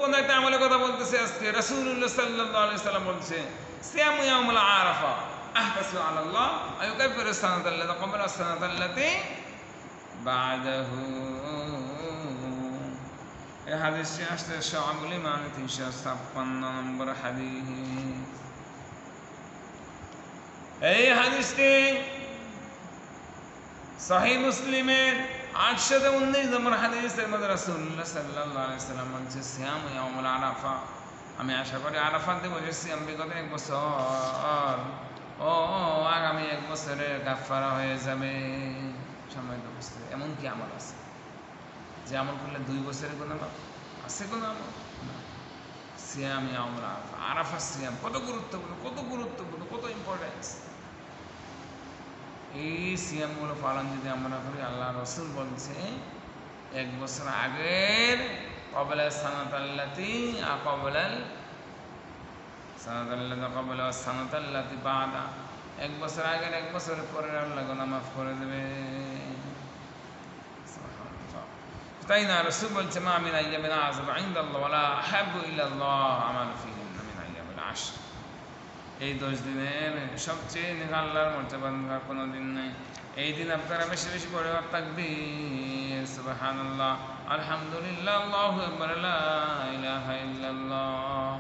কোন একটা আমলের কথা বলতেছে আজকে রাসূলুল্লাহ সাল্লাল্লাহু আলাইহি সাল্লাম বলছে সিয়ামু ইয়াউমুল আরাফা আহতাসু আলাল্লাহ আয়ুকাফিরু সানাতাল্লাতি ক্বাবলা সানাতাল্লাতি বা'দাহু। এই হাদিসটি আসছে শুআবুল ঈমান 356 নম্বর হাদিস। এই হাদিসটি সহিহ মুসলিমের 819 নম্বর হাদিসের মধ্যে রাসূলুল্লাহ সাল্লাল্লাহু আলাইহি সাল্লাম বলছে সিয়াম ইয়াউমুল আরাফা, আমি আশা করি আরাফাতে বসে সিয়াম বিগত 1 বছর ও আগামী 1 বছরের কাফারা হয়ে যাবে। সম্মানিত উপস্থিতি, এমন কি আমল আছে যে আমল করলে 2 বছরের কোনো আমল আছে? কোনো আমল না। সিয়াম ইয়াউমুল আরাফা, আরাফা সিয়াম কত গুরুত্বপূর্ণ, কত গুরুত্বপূর্ণ, কত ইম্পর্টেন্স। এই সিয়ামগুলো পালন যদি আমরা করি, আল্লাহ রসুল বলছে 1 বছর আগের ক্বাবলা সানাতাল্লাতি ক্বাবলাল সানাতাল্লাতি ক্বাবলা সানাতাল্লাতি বা'দা, 1 বছর আগের 1 বছরের পরে আল্লাহ গুনাহ মাফ করে দেবে। তাই না রসুল বলছে মা মিন আইয়ামিন আ'যামু ইনদাল্লাহি ওয়া লা আহাব্বু ইলাল্লাহ আমালু ফীহিন্না মিন আইয়ামিল আশর। এই 10 দিনের সবচেয়ে আল্লাহর মর্যাদা কোনো দিন নেই। এই দিন আপনারা বেশি বেশি পড়ে তাকবীর, সুবহানাল্লাহ, আলহামদুলিল্লাহ, আল্লাহু আকবার, লা ইলাহা ইল্লাল্লাহ।